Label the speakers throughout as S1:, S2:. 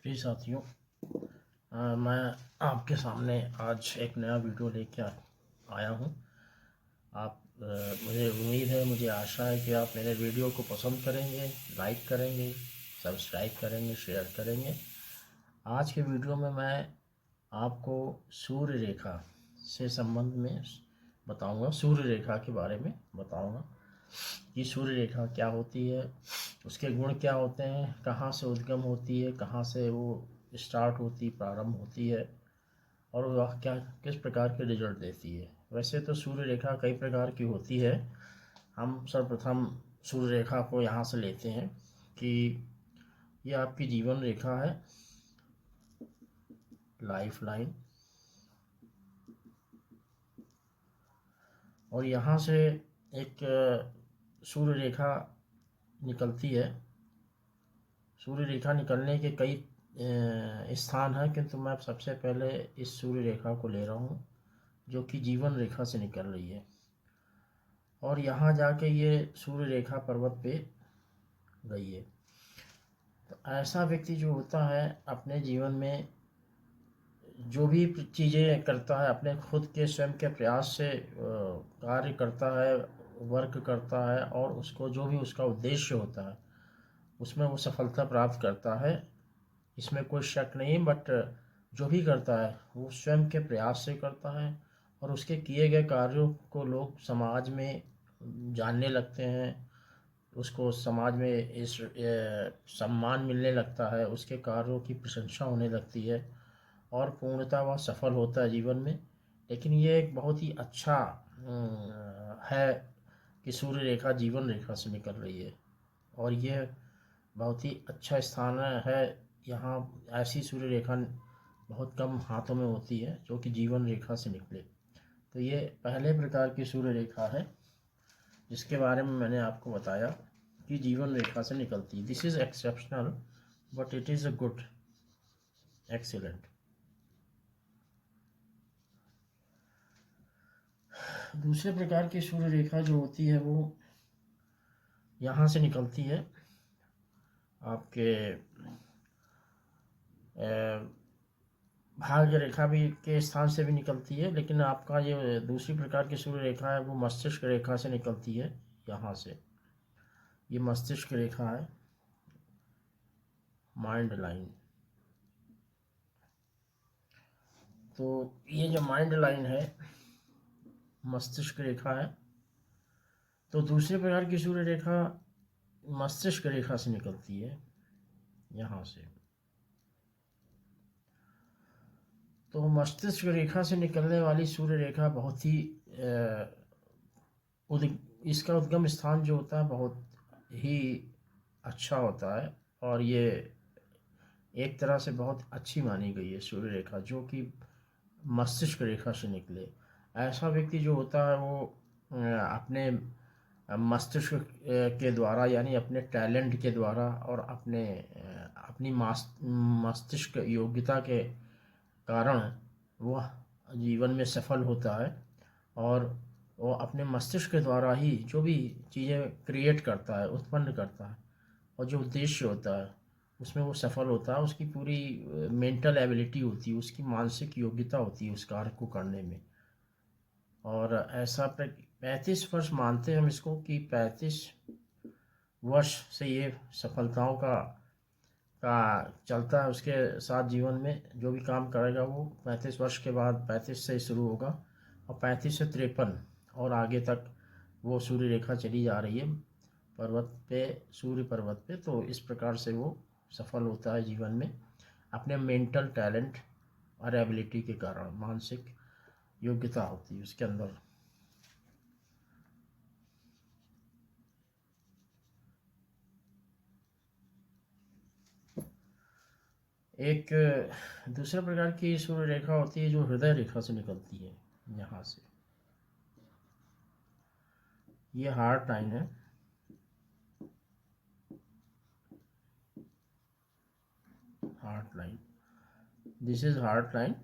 S1: प्रिय साथियों, मैं आपके सामने आज एक नया वीडियो लेके आया हूँ। मुझे उम्मीद है, मुझे आशा है कि आप मेरे वीडियो को पसंद करेंगे, लाइक करेंगे, सब्सक्राइब करेंगे, शेयर करेंगे। आज के वीडियो में मैं आपको सूर्य रेखा से संबंध में बताऊंगा, सूर्य रेखा के बारे में बताऊंगा कि सूर्य रेखा क्या होती है, उसके गुण क्या होते हैं, कहाँ से उद्गम होती है, कहाँ से वो स्टार्ट होती, प्रारंभ होती है, और वह क्या किस प्रकार के रिजल्ट देती है। वैसे तो सूर्य रेखा कई प्रकार की होती है। हम सर्वप्रथम सूर्य रेखा को यहाँ से लेते हैं कि ये आपकी जीवन रेखा है, लाइफ लाइन, और यहाँ से एक सूर्य रेखा निकलती है। सूर्य रेखा निकलने के कई स्थान हैं, किंतु मैं सबसे पहले इस सूर्य रेखा को ले रहा हूँ जो कि जीवन रेखा से निकल रही है, और यहाँ जाके ये सूर्य रेखा पर्वत पे गई है। तो ऐसा व्यक्ति जो होता है अपने जीवन में जो भी चीज़ें करता है, अपने खुद के स्वयं के प्रयास से कार्य करता है, वर्क करता है, और उसको जो भी उसका उद्देश्य होता है उसमें वो सफलता प्राप्त करता है, इसमें कोई शक नहीं। बट जो भी करता है वो स्वयं के प्रयास से करता है, और उसके किए गए कार्यों को लोग समाज में जानने लगते हैं, उसको समाज में सम्मान मिलने लगता है, उसके कार्यों की प्रशंसा होने लगती है, और पूर्णतः वह सफल होता है जीवन में। लेकिन ये एक बहुत ही अच्छा है कि सूर्य रेखा जीवन रेखा से निकल रही है, और ये बहुत ही अच्छा स्थान है। यहाँ ऐसी सूर्य रेखा बहुत कम हाथों में होती है जो कि जीवन रेखा से निकले। तो ये पहले प्रकार की सूर्य रेखा है जिसके बारे में मैंने आपको बताया कि जीवन रेखा से निकलती है। This is exceptional but it is a good, excellent. दूसरे प्रकार की सूर्य रेखा जो होती है वो यहाँ से निकलती है, आपके भाग्य रेखा भी के स्थान से भी निकलती है, लेकिन आपका ये दूसरी प्रकार की सूर्य रेखा है वो मस्तिष्क रेखा से निकलती है। यहाँ से ये मस्तिष्क रेखा है, माइंड लाइन। तो ये जो माइंड लाइन है, मस्तिष्क रेखा है। तो दूसरे प्रकार की सूर्य रेखा मस्तिष्क रेखा से निकलती है, यहाँ से। तो मस्तिष्क रेखा से निकलने वाली सूर्य रेखा बहुत ही इसका उद्गम स्थान जो होता है बहुत ही अच्छा होता है, और ये एक तरह से बहुत अच्छी मानी गई है सूर्य रेखा जो कि मस्तिष्क रेखा से निकले। ऐसा व्यक्ति जो होता है वो अपने मस्तिष्क के द्वारा, यानी अपने टैलेंट के द्वारा, और अपनी मस्तिष्क योग्यता के कारण वह जीवन में सफल होता है, और वो अपने मस्तिष्क के द्वारा ही जो भी चीज़ें क्रिएट करता है, उत्पन्न करता है, और जो उद्देश्य होता है उसमें वो सफल होता है। उसकी पूरी मेंटल एबिलिटी होती है, उसकी मानसिक योग्यता होती है उस कार्य को करने में। और ऐसा 35 वर्ष मानते हैं हम इसको कि 35 वर्ष से ये सफलताओं का चलता है उसके साथ। जीवन में जो भी काम करेगा वो 35 वर्ष के बाद, 35 से शुरू होगा, और 35 से 53 और आगे तक वो सूर्य रेखा चली जा रही है पर्वत पे, सूर्य पर्वत पे। तो इस प्रकार से वो सफल होता है जीवन में अपने मेंटल टैलेंट और एबिलिटी के कारण, मानसिक योग्यता होती है उसके अंदर। एक दूसरे प्रकार की सूर्य रेखा होती है जो हृदय रेखा से निकलती है, यहाँ से। ये हार्ट लाइन है, heart line, this is heart line.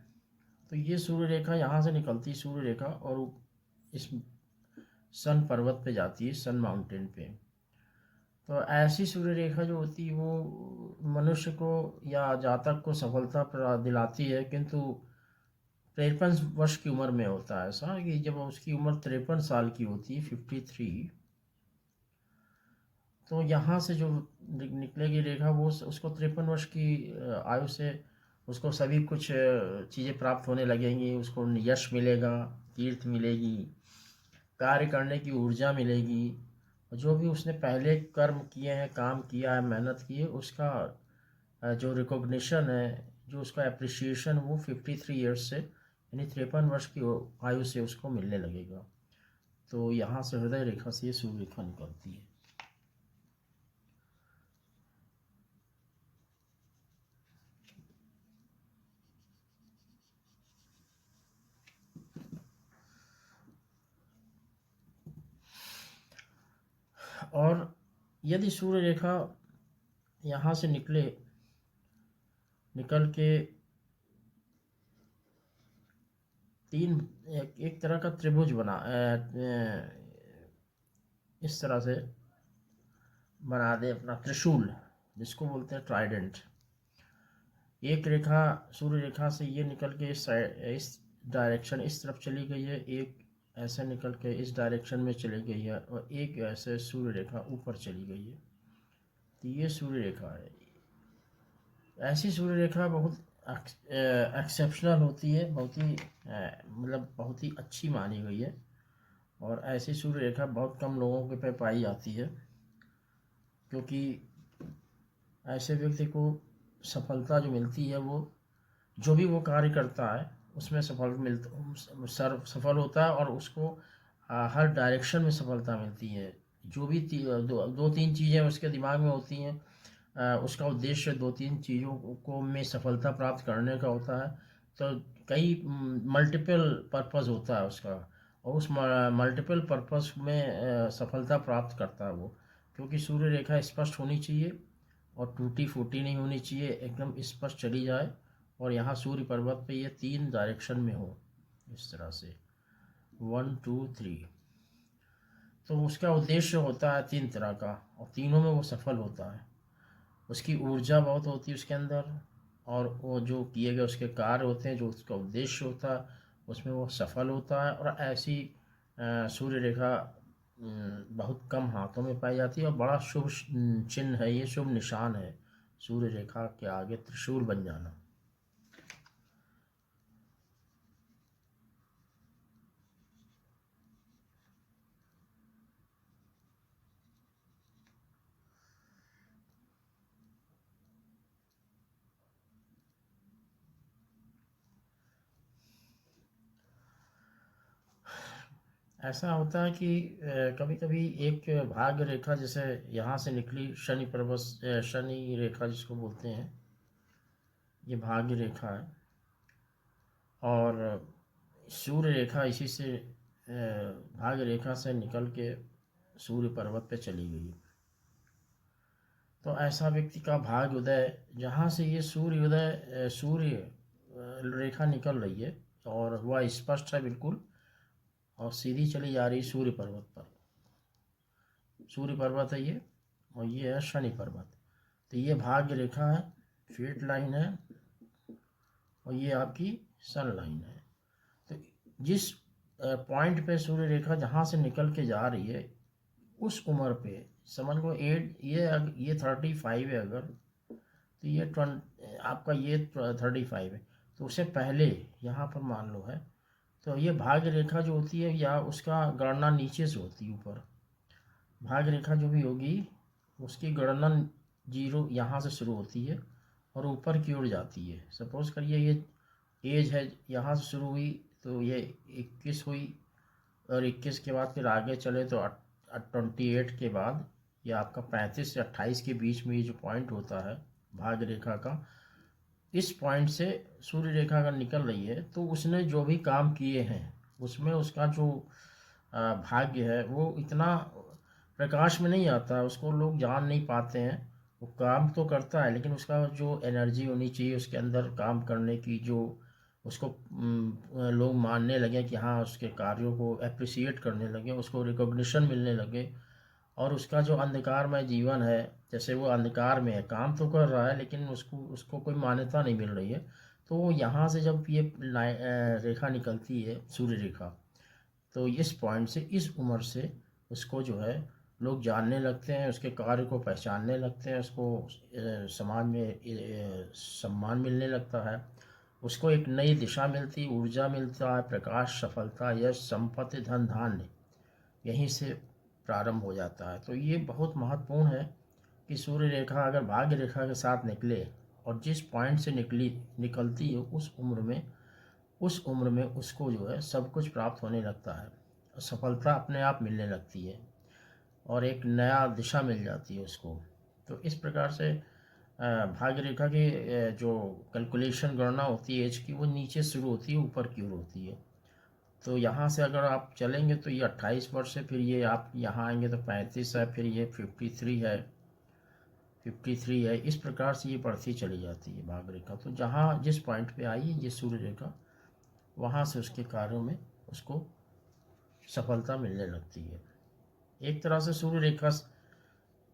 S1: तो ये सूर्य रेखा यहाँ से निकलती है, सूर्य रेखा, और इस सन पर्वत पे जाती है, सन माउंटेन पे। तो ऐसी सूर्य रेखा जो होती है वो मनुष्य को या जातक को सफलता दिलाती है, किंतु 53 वर्ष की उम्र में होता है ऐसा कि जब उसकी उम्र 53 साल की होती है, 53, तो यहाँ से जो निकलेगी रेखा वो उसको 53 वर्ष की आयु से उसको सभी कुछ चीज़ें प्राप्त होने लगेंगी। उसको यश मिलेगा, कीर्ति मिलेगी, कार्य करने की ऊर्जा मिलेगी। जो भी उसने पहले कर्म किए हैं, काम किया है, मेहनत की है, उसका जो रिकॉग्निशन है, जो उसका अप्रिसिएशन, वो 53 ईयर्स से यानी 53 वर्ष की आयु से उसको मिलने लगेगा। तो यहाँ से हृदय रेखा से ये सूर्य रेखा निकलती है। और यदि सूर्य रेखा यहाँ से निकल के एक तरह का त्रिभुज बना इस तरह से बना दे, अपना त्रिशूल जिसको बोलते हैं ट्राइडेंट। एक रेखा सूर्य रेखा से ये निकल के इस डायरेक्शन, इस तरफ चली गई है, एक ऐसे निकल के इस डायरेक्शन में चली गई है, और एक ऐसे सूर्य रेखा ऊपर चली गई है। तो ये सूर्य रेखा है। ऐसी सूर्य रेखा बहुत एक्सेप्शनल होती है, बहुत ही मतलब बहुत ही अच्छी मानी गई है। और ऐसी सूर्य रेखा बहुत कम लोगों के पे पाई जाती है, क्योंकि ऐसे व्यक्ति को सफलता जो मिलती है वो जो भी वो कार्य करता है उसमें सफल होता है, और उसको हर डायरेक्शन में सफलता मिलती है। जो भी दो तीन चीज़ें उसके दिमाग में होती हैं, उसका उद्देश्य दो तीन चीज़ों को में सफलता प्राप्त करने का होता है। तो कई मल्टीपल पर्पस होता है उसका, और उस मल्टीपल पर्पस में सफलता प्राप्त करता है वो। क्योंकि सूर्य रेखा स्पष्ट होनी चाहिए और टूटी फूटी नहीं होनी चाहिए, एकदम स्पष्ट चली जाए। और यहाँ सूर्य पर्वत पे ये 3 डायरेक्शन में हो, इस तरह से 1 2 3। तो उसका उद्देश्य होता है 3 तरह का, और तीनों में वो सफल होता है। उसकी ऊर्जा बहुत होती है उसके अंदर, और वो जो किए गए उसके कार्य होते हैं, जो उसका उद्देश्य होता है उसमें वो सफल होता है। और ऐसी सूर्य रेखा बहुत कम हाथों में पाई जाती है, और बड़ा शुभ चिन्ह है, ये शुभ निशान है सूर्य रेखा के आगे त्रिशूल बन जाना। ऐसा होता है कि कभी कभी एक भाग्य रेखा जैसे यहाँ से निकली, शनि पर्वत, शनि रेखा जिसको बोलते हैं, ये भाग्य रेखा है। और सूर्य रेखा इसी से भाग्य रेखा से निकल के सूर्य पर्वत पे चली गई। तो ऐसा व्यक्ति का भाग्य उदय, जहाँ से ये सूर्य रेखा निकल रही है और वह स्पष्ट है बिल्कुल, और सीधी चली जा रही सूर्य पर्वत पर। सूर्य पर्वत है ये, और ये है शनि पर्वत। तो ये भाग्य रेखा है, फेट लाइन है, और ये आपकी सन लाइन है। तो जिस पॉइंट पे सूर्य रेखा जहाँ से निकल के जा रही है, उस उम्र पे समझ लो ये 35 है अगर, तो ये आपका ये 35 है, तो उससे पहले यहाँ पर मान लो है। तो ये भाग्य रेखा जो होती है, या उसका गणना नीचे से होती है ऊपर। भाग्य रेखा जो भी होगी उसकी गणना 0 यहाँ से शुरू होती है और ऊपर की ओर जाती है। सपोज करिए ये एज है, यहाँ से शुरू हुई तो ये 21 हुई, और 21 के बाद फिर आगे चले तो 28 के बाद ये आपका 35 से 28 के बीच में ये जो पॉइंट होता है भाग्य रेखा का, इस पॉइंट से सूर्य रेखा अगर निकल रही है तो उसने जो भी काम किए हैं उसमें उसका जो भाग्य है वो इतना प्रकाश में नहीं आता, उसको लोग जान नहीं पाते हैं। वो काम तो करता है, लेकिन उसका जो एनर्जी होनी चाहिए उसके अंदर काम करने की, जो उसको लोग मानने लगे कि हाँ उसके कार्यों को अप्रिसिएट करने लगे, उसको रिकॉग्निशन मिलने लगे, और उसका जो अंधकारमय जीवन है, जैसे वो अंधकार में है, काम तो कर रहा है लेकिन उसको उसको कोई मान्यता नहीं मिल रही है। तो यहाँ से जब ये रेखा निकलती है, सूर्य रेखा, तो इस पॉइंट से, इस उम्र से उसको जो है लोग जानने लगते हैं, उसके कार्य को पहचानने लगते हैं, उसको समाज में सम्मान मिलने लगता है, उसको एक नई दिशा मिलती, ऊर्जा मिलता है, प्रकाश, सफलता, यश, संपत्ति, धन धान्य यहीं से प्रारंभ हो जाता है। तो ये बहुत महत्वपूर्ण है कि सूर्य रेखा अगर भाग्य रेखा के साथ निकले और जिस पॉइंट से निकलती है उस उम्र में उसको जो है सब कुछ प्राप्त होने लगता है, सफलता अपने आप मिलने लगती है और एक नया दिशा मिल जाती है उसको। तो इस प्रकार से भाग्य रेखा की जो कैलकुलेशन गणना होती है एज की, वो नीचे शुरू होती है, ऊपर की ओर होती है। तो यहाँ से अगर आप चलेंगे तो ये 28 वर्ष है, फिर ये आप यहाँ आएंगे तो 35 है, फिर ये 53 है, इस प्रकार से ये बढ़ती चली जाती है भाग्य रेखा। तो जहाँ जिस पॉइंट पे आई ये सूर्य रेखा, वहाँ से उसके कार्यों में उसको सफलता मिलने लगती है। एक तरह से सूर्य रेखा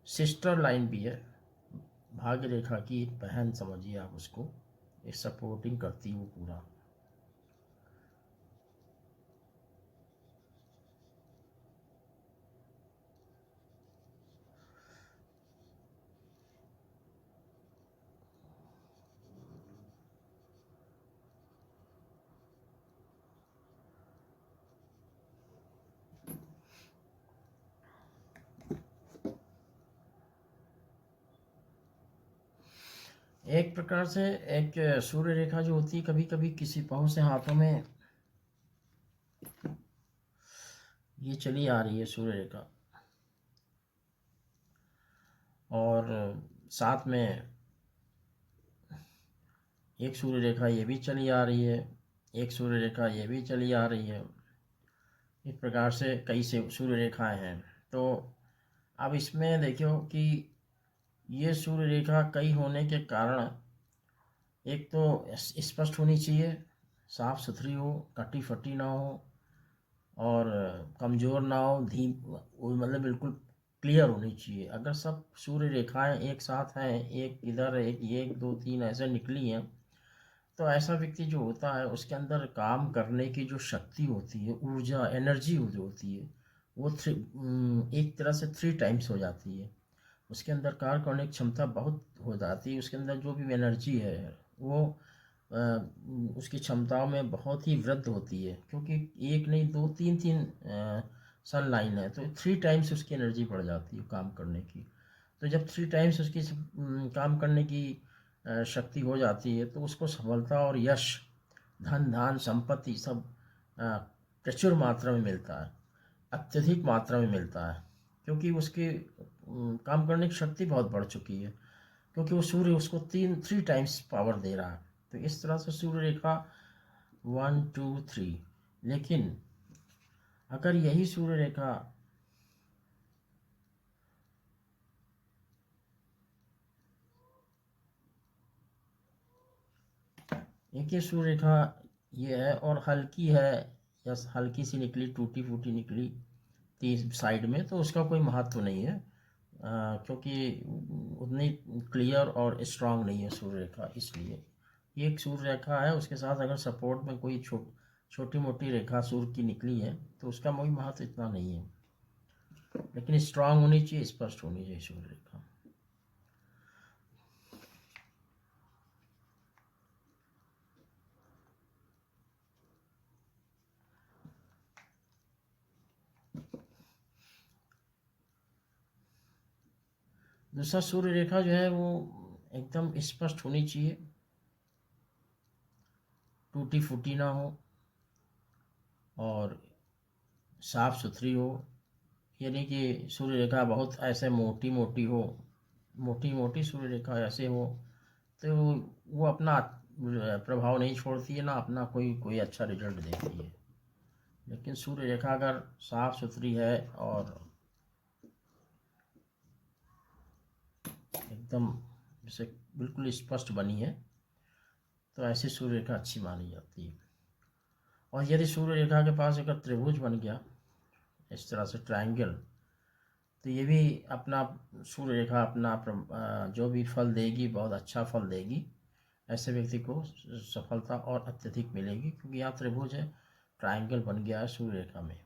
S1: सिस्टर लाइन भी है, भाग्य रेखा की एक बहन समझिए आप उसको, एक सपोर्टिंग करती है वो पूरा। एक प्रकार से एक सूर्य रेखा जो होती है, कभी कभी किसी बहुत से हाथों में ये चली आ रही है सूर्य रेखा, और साथ में एक सूर्य रेखा ये भी चली आ रही है, एक सूर्य रेखा ये भी चली आ रही है। इस प्रकार से कई से सूर्य रेखाएं हैं। तो अब इसमें देखियो कि ये सूर्य रेखा कई होने के कारण, एक तो स्पष्ट होनी चाहिए, साफ सुथरी हो, कटी फटी ना हो, और कमज़ोर ना हो, धीम वो मतलब बिल्कुल क्लियर होनी चाहिए। अगर सब सूर्य रेखाएं एक साथ हैं, एक इधर एक दो तीन ऐसे निकली हैं, तो ऐसा व्यक्ति जो होता है उसके अंदर काम करने की जो शक्ति होती है, ऊर्जा, एनर्जी जो होती है, वो एक तरह से 3 टाइम्स हो जाती है। उसके अंदर कार्य करने की क्षमता बहुत हो जाती है, उसके अंदर जो भी एनर्जी है वो अ, उसकी क्षमताओं में बहुत ही वृद्धि होती है, क्योंकि एक नहीं दो तीन तीन सन लाइन है, तो 3 टाइम्स उसकी एनर्जी बढ़ जाती है काम करने की। तो जब 3 टाइम्स उसकी काम करने की शक्ति हो जाती है, तो उसको सफलता और यश, धन धान संपत्ति सब अ, प्रचुर मात्रा में मिलता है, अत्यधिक मात्रा में मिलता है, क्योंकि उसकी काम करने की शक्ति बहुत बढ़ चुकी है, क्योंकि वो सूर्य उसको 3 टाइम्स पावर दे रहा है। तो इस तरह से सूर्य रेखा 1 2 3। लेकिन अगर यही सूर्य रेखा एक ही सूर्य रेखा ये है और हल्की है, या हल्की सी निकली, टूटी फूटी निकली तीन साइड में, तो उसका कोई महत्व नहीं है, क्योंकि उतनी क्लियर और स्ट्रांग नहीं है सूर्य रेखा। इसलिए ये एक सूर्य रेखा है, उसके साथ अगर सपोर्ट में कोई छोटी मोटी रेखा सूर्य की निकली है तो उसका कोई महत्व इतना नहीं है, लेकिन स्ट्रांग होनी चाहिए, स्पष्ट होनी चाहिए सूर्य रेखा। दूसरा, सूर्य रेखा जो है वो एकदम स्पष्ट होनी चाहिए, टूटी फूटी ना हो और साफ सुथरी हो। यानी कि सूर्य रेखा बहुत ऐसे मोटी मोटी हो, मोटी मोटी सूर्य रेखा ऐसे हो तो वो अपना प्रभाव नहीं छोड़ती है, ना अपना कोई कोई अच्छा रिजल्ट देती है। लेकिन सूर्य रेखा अगर साफ सुथरी है और एकदम जैसे बिल्कुल स्पष्ट बनी है, तो ऐसी सूर्य रेखा अच्छी मानी जाती है। और यदि सूर्य रेखा के पास अगर त्रिभुज बन गया, इस तरह से ट्रायंगल, तो ये भी अपना सूर्य रेखा अपना जो भी फल देगी बहुत अच्छा फल देगी। ऐसे व्यक्ति को सफलता और अत्यधिक मिलेगी, क्योंकि यहाँ त्रिभुज है, ट्रायंगल बन गया है सूर्य रेखा में।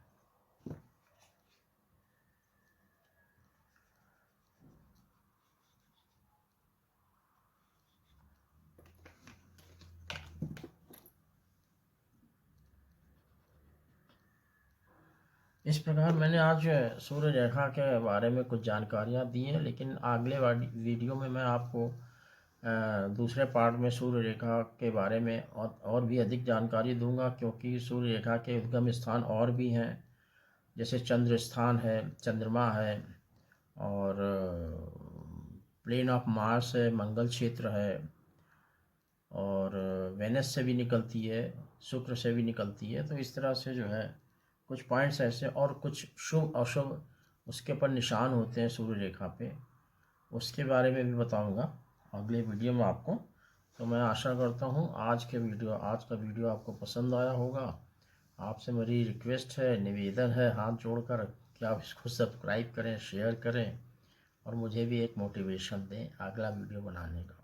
S1: इस प्रकार मैंने आज सूर्य रेखा के बारे में कुछ जानकारियाँ दी हैं, लेकिन अगले वीडियो में मैं आपको दूसरे पार्ट में सूर्य रेखा के बारे में और भी अधिक जानकारी दूंगा, क्योंकि सूर्य रेखा के उद्गम स्थान और भी हैं, जैसे चंद्र स्थान है, चंद्रमा है, और प्लेन ऑफ मार्स है, मंगल क्षेत्र है, और वेनस से भी निकलती है, शुक्र से भी निकलती है। तो इस तरह से जो है कुछ पॉइंट्स ऐसे और कुछ शुभ अशुभ उसके पर निशान होते हैं सूर्य रेखा पे, उसके बारे में भी बताऊंगा अगले वीडियो में आपको। तो मैं आशा करता हूँ आज का वीडियो आपको पसंद आया होगा। आपसे मेरी रिक्वेस्ट है, निवेदन है हाथ जोड़कर कि आप इसको सब्सक्राइब करें, शेयर करें, और मुझे भी एक मोटिवेशन दें अगला वीडियो बनाने का।